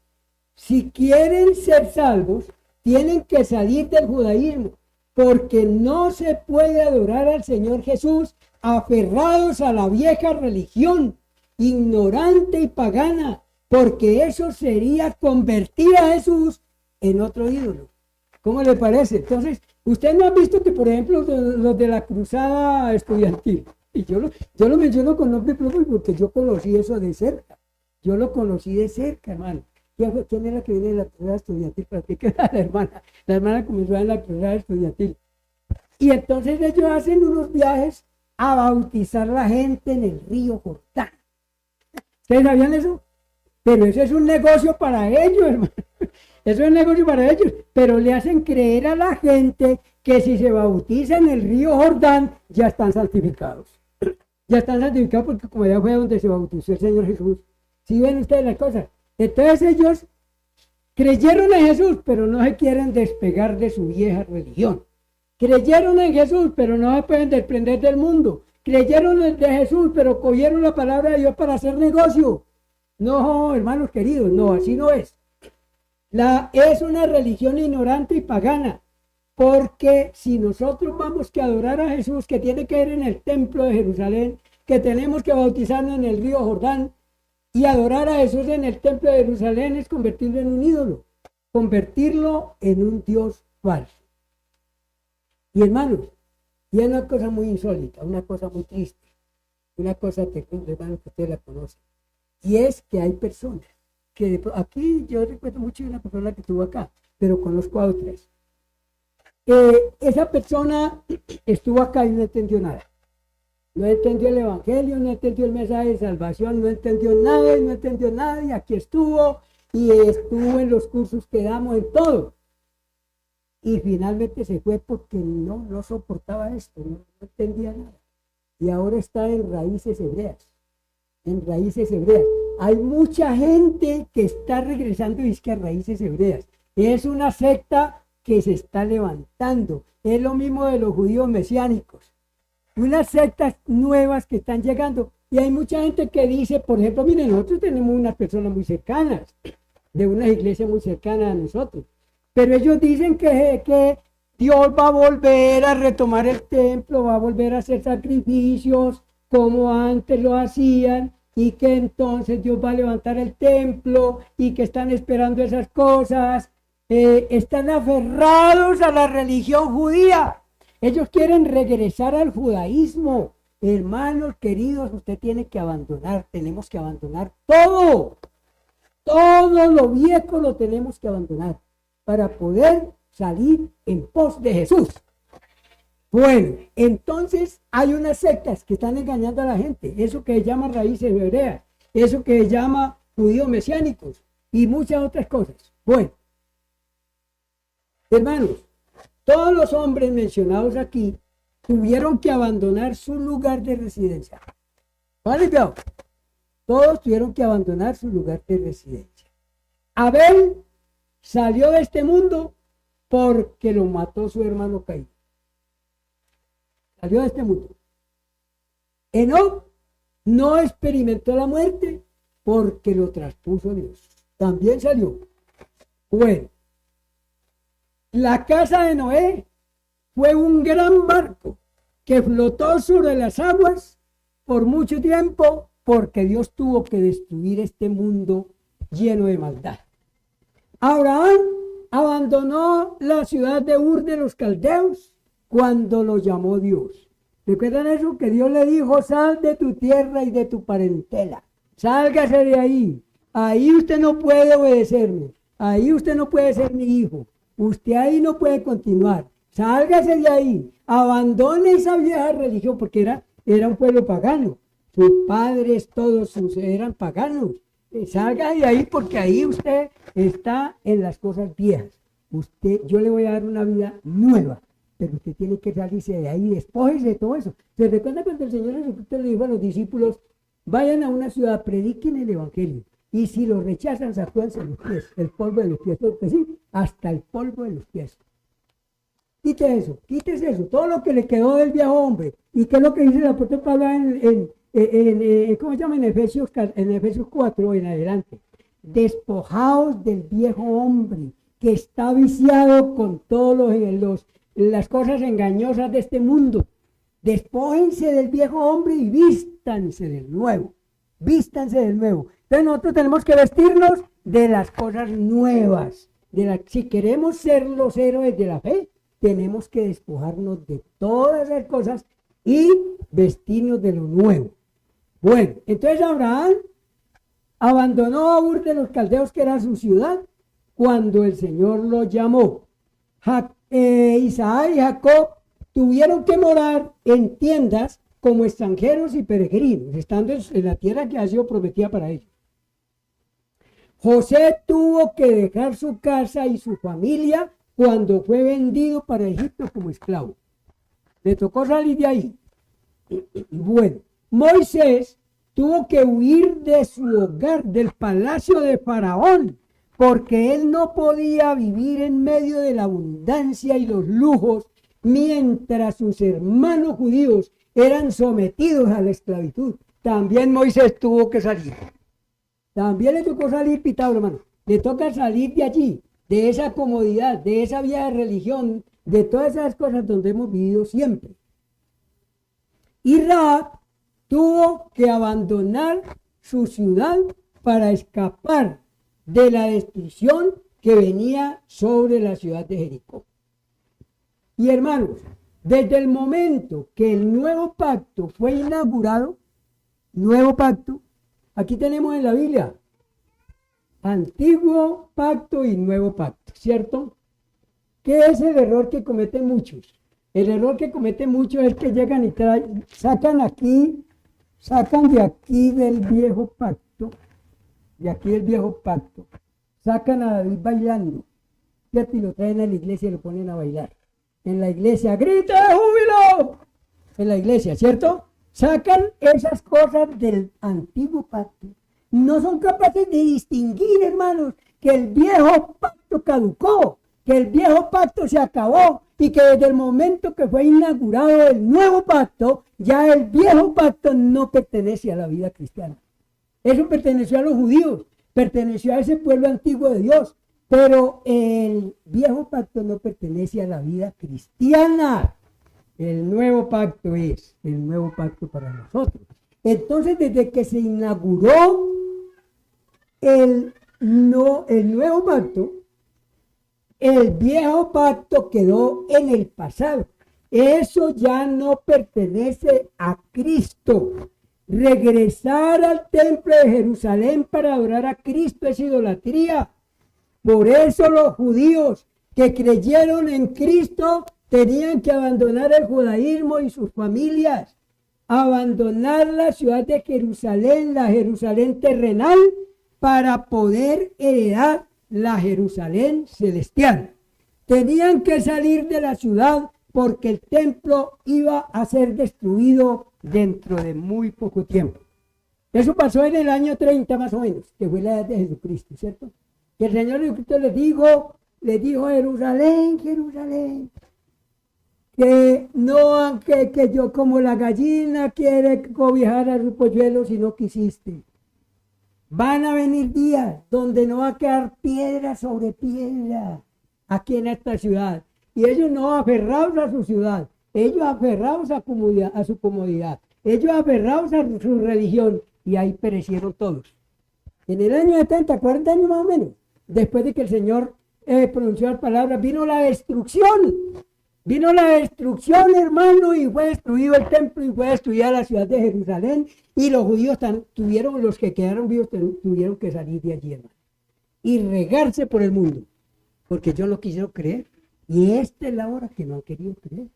Speaker 1: si quieren ser salvos, tienen que salir del judaísmo, porque no se puede adorar al Señor Jesús aferrados a la vieja religión, ignorante y pagana, porque eso sería convertir a Jesús en otro ídolo. ¿Cómo le parece? Entonces, usted no ha visto que, por ejemplo, los de la cruzada estudiantil, y yo lo menciono con nombre propio porque yo conocí eso de cerca. Yo lo conocí de cerca, hermano. ¿Quién es la que viene de la carrera estudiantil? Platica la hermana. La hermana comenzó en la carrera estudiantil. Y entonces ellos hacen unos viajes a bautizar a la gente en el río Jordán. ¿Ustedes sabían eso? Pero eso es un negocio para ellos, hermano. Eso es un negocio para ellos. Pero le hacen creer a la gente que si se bautiza en el río Jordán, ya están santificados. Ya están santificados porque como ya fue donde se bautizó el Señor Jesús. ¿Sí ven ustedes las cosas? Entonces ellos creyeron en Jesús, pero no se quieren despegar de su vieja religión. Creyeron en Jesús, pero no se pueden desprender del mundo. Creyeron en Jesús, pero cogieron la palabra de Dios para hacer negocio. No, hermanos queridos, no, así no es. Es una religión ignorante y pagana. Porque si nosotros vamos que adorar a Jesús, que tiene que ir en el templo de Jerusalén, que tenemos que bautizarnos en el río Jordán, y adorar a Jesús en el templo de Jerusalén es convertirlo en un ídolo, convertirlo en un Dios falso. Y hermanos, y es una cosa muy insólita, una cosa muy triste, una cosa terrible, hermanos, que ustedes la conocen. Y es que hay personas que, aquí yo recuerdo mucho de una persona que estuvo acá, pero conozco a otras. Esa persona estuvo acá y no entendió nada. No entendió el evangelio, no entendió el mensaje de salvación, no entendió nada y aquí estuvo y estuvo en los cursos que damos en todo. Y finalmente se fue porque no soportaba esto, no entendía nada. Y ahora está en raíces hebreas. En raíces hebreas. Hay mucha gente que está regresando y es que a raíces hebreas. Es una secta que se está levantando. Es lo mismo de los judíos mesiánicos. Unas sectas nuevas que están llegando. Y hay mucha gente que dice, por ejemplo, miren, nosotros tenemos unas personas muy cercanas, de una iglesia muy cercana a nosotros. Pero ellos dicen que Dios va a volver a retomar el templo, va a volver a hacer sacrificios como antes lo hacían, y que entonces Dios va a levantar el templo y que están esperando esas cosas. Están aferrados a la religión judía. Ellos quieren regresar al judaísmo. Hermanos queridos, usted tiene que abandonar, tenemos que abandonar todo. Todo lo viejo lo tenemos que abandonar para poder salir en pos de Jesús. Bueno, entonces hay unas sectas que están engañando a la gente. Eso que se llama raíces hebreas, eso que se llama judíos mesiánicos y muchas otras cosas. Bueno, hermanos, todos los hombres mencionados aquí tuvieron que abandonar su lugar de residencia. ¿Vale? Todos tuvieron que abandonar su lugar de residencia. Abel salió de este mundo porque lo mató su hermano Caín. Salió de este mundo. Enoc no experimentó la muerte porque lo traspuso Dios. También salió. Bueno, la casa de Noé fue un gran barco que flotó sobre las aguas por mucho tiempo porque Dios tuvo que destruir este mundo lleno de maldad. Abraham abandonó la ciudad de Ur de los Caldeos cuando lo llamó Dios. ¿Recuerdan eso? Que Dios le dijo, sal de tu tierra y de tu parentela. Sálgase de ahí. Ahí usted no puede obedecerme. Ahí usted no puede ser mi hijo. Usted ahí no puede continuar. Sálgase de ahí. Abandone esa vieja religión porque era un pueblo pagano. Sus padres todos eran paganos. Salga de ahí porque ahí usted está en las cosas viejas. Yo le voy a dar una vida nueva, pero usted tiene que salirse de ahí, despójese de todo eso. ¿Se recuerda cuando el Señor Jesucristo le dijo a los discípulos, vayan a una ciudad, prediquen el evangelio, y si lo rechazan, sacúdanse los pies, el polvo de los pies, sí, hasta el polvo de los pies. Quítese eso, todo lo que le quedó del viejo hombre. ¿Y qué es lo que dice el apóstol Pablo ¿cómo se llama? En Efesios 4 en adelante? Despojaos del viejo hombre que está viciado con todas las cosas engañosas de este mundo. Despójense del viejo hombre y vístanse del nuevo. Vístanse del nuevo. Entonces nosotros tenemos que vestirnos de las cosas nuevas. Si queremos ser los héroes de la fe, tenemos que despojarnos de todas esas cosas y vestirnos de lo nuevo. Bueno, entonces Abraham Abandonó a Ur de los Caldeos, que era su ciudad, cuando el Señor lo llamó. Isaac y Jacob tuvieron que morar en tiendas como extranjeros y peregrinos, estando en la tierra que ha sido prometida para ellos. José tuvo que dejar su casa y su familia cuando fue vendido para Egipto como esclavo. Le tocó salir de ahí. Bueno, Moisés tuvo que huir de su hogar, del palacio de Faraón, porque él no podía vivir en medio de la abundancia y los lujos, mientras sus hermanos judíos eran sometidos a la esclavitud. También Moisés tuvo que salir. También le tocó salir, pitado, hermano. Le toca salir de allí, de esa comodidad, de esa vía de religión, de todas esas cosas donde hemos vivido siempre. Y Rahab tuvo que abandonar su ciudad para escapar de la destrucción que venía sobre la ciudad de Jericó. Y hermanos, desde el momento que el nuevo pacto fue inaugurado, nuevo pacto, aquí tenemos en la Biblia, antiguo pacto y nuevo pacto, ¿cierto? ¿Qué es el error que cometen muchos? El error que cometen muchos es que llegan y sacan de aquí del viejo pacto, sacan a David bailando, ¿cierto? Y lo traen a la iglesia y lo ponen a bailar. En la iglesia, ¡grita de júbilo! En la iglesia, ¿cierto? Sacan esas cosas del antiguo pacto. No son capaces de distinguir, hermanos, que el viejo pacto caducó, que el viejo pacto se acabó y que desde el momento que fue inaugurado el nuevo pacto, ya el viejo pacto no pertenece a la vida cristiana. Eso perteneció a los judíos, perteneció a ese pueblo antiguo de Dios, pero el viejo pacto no pertenece a la vida cristiana. El nuevo pacto es el nuevo pacto para nosotros. Entonces, desde que se inauguró el nuevo pacto, el viejo pacto quedó en el pasado. Eso ya no pertenece a Cristo. Regresar al templo de Jerusalén para adorar a Cristo es idolatría. Por eso los judíos que creyeron en Cristo tenían que abandonar el judaísmo y sus familias, abandonar la ciudad de Jerusalén, la Jerusalén terrenal, para poder heredar la Jerusalén celestial. Tenían que salir de la ciudad porque el templo iba a ser destruido dentro de muy poco tiempo. Eso pasó en el año 30 más o menos, que fue la edad de Jesucristo, ¿cierto? Que el Señor Jesucristo les dijo a Jerusalén, Jerusalén, que no, que yo como la gallina quiere cobijar a su polluelo si no quisiste. Van a venir días donde no va a quedar piedra sobre piedra aquí en esta ciudad. Y ellos no aferrados a su ciudad, ellos aferrados a su comodidad, ellos aferrados a su religión, y ahí perecieron todos. En el año 70, 40 años más o menos, después de que el Señor pronunció las palabras, vino la destrucción. Vino la destrucción, hermano, y fue destruido el templo y fue destruida la ciudad de Jerusalén. Y los judíos los que quedaron vivos, tuvieron que salir de allí, hermano, y regarse por el mundo, porque ellos no quisieron creer. Y esta es la hora que no han querido creer.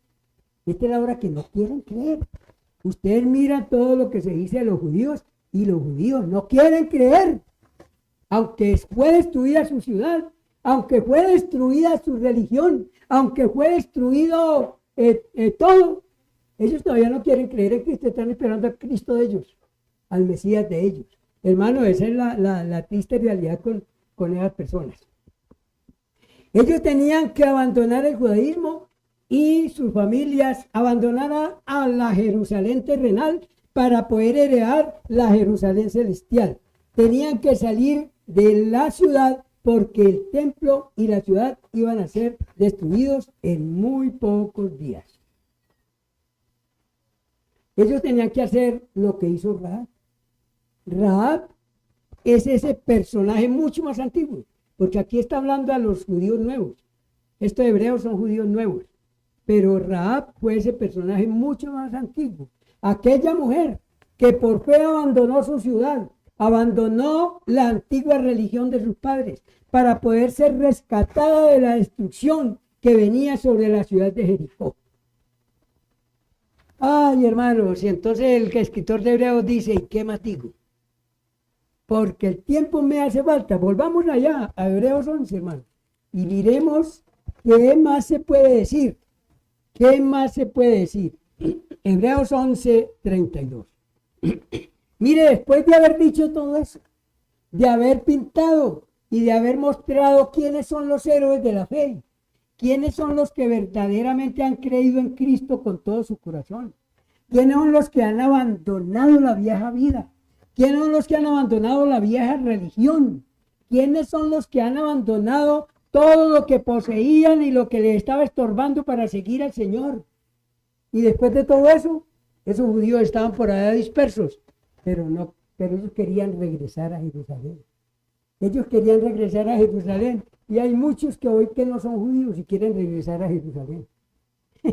Speaker 1: Esta es la hora que no quieren creer. Ustedes miran todo lo que se dice de los judíos y los judíos no quieren creer. Aunque fue destruida su ciudad, aunque fue destruida su religión, aunque fue destruido todo, ellos todavía no quieren creer en Cristo, están esperando al Cristo de ellos, al Mesías de ellos. Hermano, esa es la triste realidad con esas personas. Ellos tenían que abandonar el judaísmo y sus familias, abandonar a la Jerusalén terrenal para poder heredar la Jerusalén celestial. Tenían que salir de la ciudad porque el templo y la ciudad iban a ser destruidos en muy pocos días. Ellos tenían que hacer lo que hizo Rahab. Rahab es ese personaje mucho más antiguo, porque aquí está hablando a los judíos nuevos. Estos hebreos son judíos nuevos, pero Rahab fue ese personaje mucho más antiguo. Aquella mujer que por fe abandonó su ciudad, abandonó la antigua religión de sus padres para poder ser rescatada de la destrucción que venía sobre la ciudad de Jericó. Ay, hermanos, y entonces el escritor de Hebreos dice, ¿y qué más digo? Porque el tiempo me hace falta. Volvamos allá a Hebreos 11, hermanos, y miremos qué más se puede decir. ¿Qué más se puede decir? Hebreos 11, 32. Mire, después de haber dicho todo eso, de haber pintado y de haber mostrado quiénes son los héroes de la fe, quiénes son los que verdaderamente han creído en Cristo con todo su corazón, quiénes son los que han abandonado la vieja vida, quiénes son los que han abandonado la vieja religión, quiénes son los que han abandonado todo lo que poseían y lo que les estaba estorbando para seguir al Señor. Y después de todo eso, esos judíos estaban por allá dispersos, pero ellos querían regresar a Jerusalén. Ellos querían regresar a Jerusalén. Y hay muchos que hoy que no son judíos y quieren regresar a Jerusalén.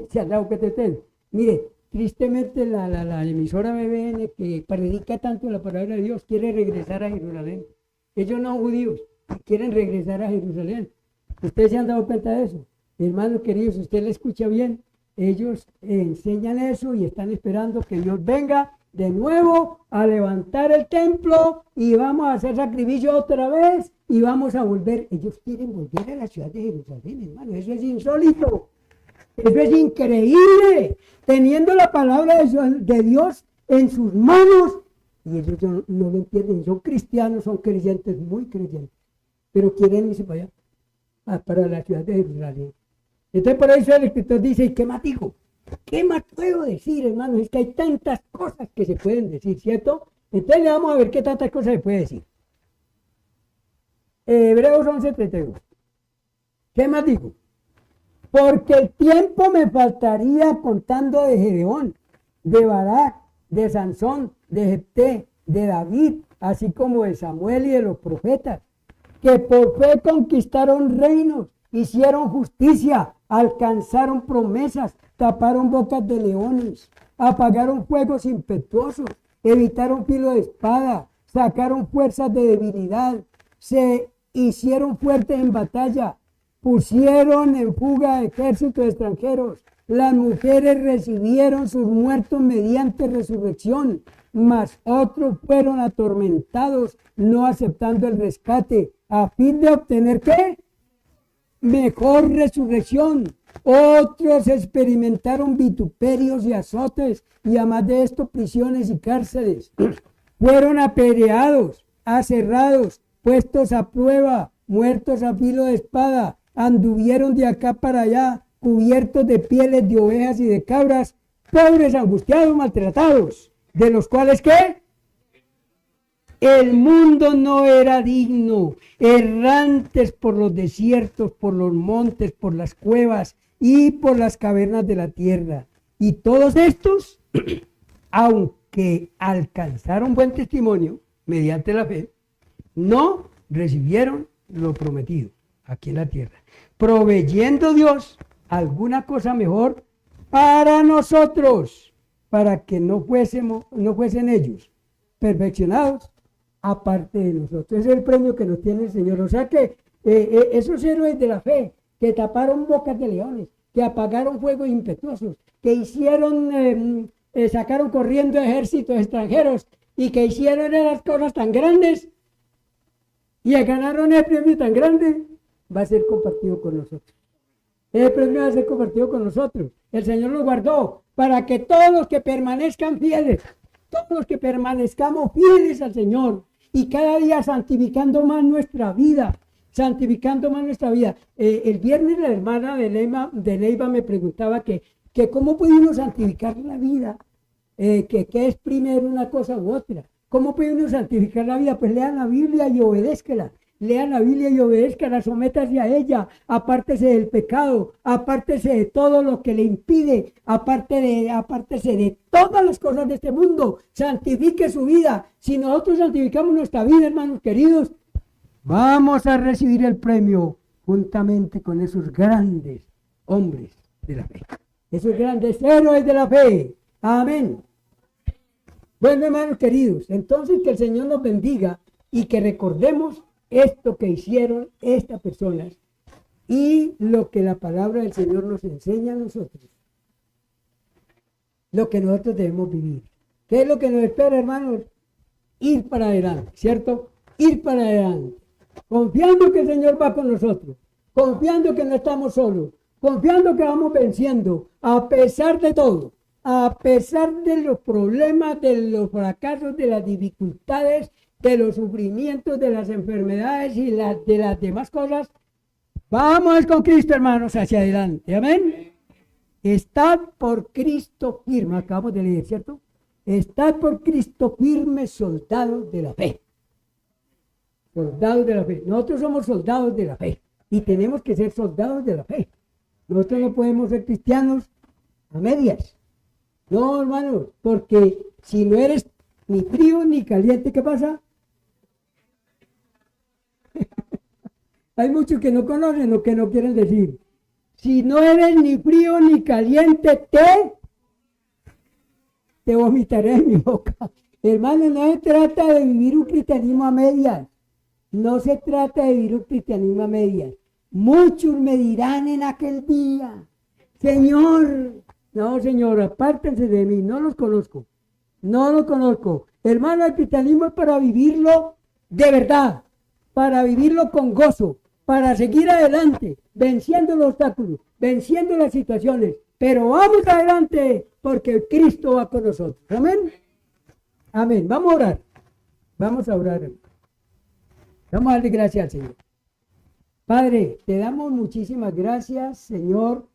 Speaker 1: ¿Se han dado cuenta ustedes? Mire, tristemente la emisora BBN que predica tanto la palabra de Dios quiere regresar a Jerusalén. Ellos no son judíos, quieren regresar a Jerusalén. ¿Ustedes se han dado cuenta de eso? Hermanos queridos, si usted le escucha bien, ellos enseñan eso y están esperando que Dios venga de nuevo a levantar el templo y vamos a hacer sacrificio otra vez y vamos a volver. Ellos quieren volver a la ciudad de Jerusalén, hermano. Eso es insólito. Eso es increíble. Teniendo la palabra de Dios en sus manos. Y ellos no lo entienden. Son cristianos, son creyentes, muy creyentes. Pero quieren irse para allá, para la ciudad de Jerusalén. Entonces por eso el escritor dice, ¿y qué más digo? ¿Qué más puedo decir, hermano? Es que hay tantas cosas que se pueden decir, ¿cierto? Entonces le vamos a ver qué tantas cosas se puede decir. Hebreos 11:32. ¿Qué más digo? Porque el tiempo me faltaría contando de Gedeón, de Barak, de Sansón, de Jefté, de David, así como de Samuel y de los profetas, que por fe conquistaron reinos, hicieron justicia, alcanzaron promesas, taparon bocas de leones, apagaron fuegos impetuosos, evitaron filo de espada, sacaron fuerzas de debilidad, se hicieron fuertes en batalla, pusieron en fuga ejércitos extranjeros, las mujeres recibieron sus muertos mediante resurrección, mas otros fueron atormentados, no aceptando el rescate, a fin de obtener ¿qué? Mejor resurrección. Otros experimentaron vituperios y azotes, y además de esto prisiones y cárceles. Fueron apedreados, aserrados, puestos a prueba, muertos a filo de espada, anduvieron de acá para allá, cubiertos de pieles de ovejas y de cabras, pobres, angustiados, maltratados, de los cuales ¿qué? El mundo no era digno, errantes por los desiertos, por los montes, por las cuevas y por las cavernas de la tierra. Y todos estos, aunque alcanzaron buen testimonio mediante la fe, no recibieron lo prometido aquí en la tierra, proveyendo Dios alguna cosa mejor para nosotros, para que no fuesen ellos perfeccionados aparte de nosotros. Ese es el premio que nos tiene el Señor. O sea que esos héroes de la fe que taparon bocas de leones, que apagaron fuegos impetuosos, que hicieron, sacaron corriendo ejércitos extranjeros y que hicieron esas cosas tan grandes y ganaron el premio tan grande, va a ser compartido con nosotros. El premio va a ser compartido con nosotros. El Señor lo guardó para que todos los que permanezcan fieles, todos los que permanezcamos fieles al Señor y cada día santificando más nuestra vida, santificando más nuestra vida. El viernes la hermana de Neiva me preguntaba que cómo puede uno santificar la vida, que es primero una cosa u otra. ¿Cómo puede uno santificar la vida? Pues lean la Biblia y obedézcala. Lean la Biblia y obedézcala, sométase a ella, apártese del pecado, apártese de todo lo que le impide, apártese de todas las cosas de este mundo, santifique su vida. Si nosotros santificamos nuestra vida, hermanos queridos, vamos a recibir el premio juntamente con esos grandes hombres de la fe, esos grandes héroes de la fe. Amén. Bueno, hermanos queridos, entonces que el Señor nos bendiga y que recordemos esto que hicieron estas personas y lo que la palabra del Señor nos enseña a nosotros, lo que nosotros debemos vivir. ¿Qué es lo que nos espera, hermanos? Ir para adelante, ¿cierto? Ir para adelante, confiando que el Señor va con nosotros, confiando que no estamos solos, confiando que vamos venciendo, a pesar de todo, a pesar de los problemas, de los fracasos, de las dificultades, de los sufrimientos, de las enfermedades y de las demás cosas. Vamos con Cristo, hermanos, hacia adelante. Amén. Estad por Cristo firme, acabamos de leer, ¿cierto? Estad por Cristo firme, soldados de la fe. Soldados de la fe. Nosotros somos soldados de la fe y tenemos que ser soldados de la fe. Nosotros no podemos ser cristianos a medias. No, hermanos, porque si no eres ni frío ni caliente, ¿qué pasa? Hay muchos que no conocen lo que no quieren decir. Si no eres ni frío ni caliente, te vomitaré en mi boca. Hermano, no se trata de vivir un cristianismo a medias. No se trata de vivir un cristianismo a medias. Muchos me dirán en aquel día, Señor, no, Señor, apártense de mí, no los conozco. No los conozco. Hermano, el cristianismo es para vivirlo de verdad, para vivirlo con gozo, para seguir adelante, venciendo los obstáculos, venciendo las situaciones, pero vamos adelante porque Cristo va con nosotros. Amén. Amén. Vamos a orar. Vamos a orar. Vamos a darle gracias al Señor. Padre, te damos muchísimas gracias, Señor,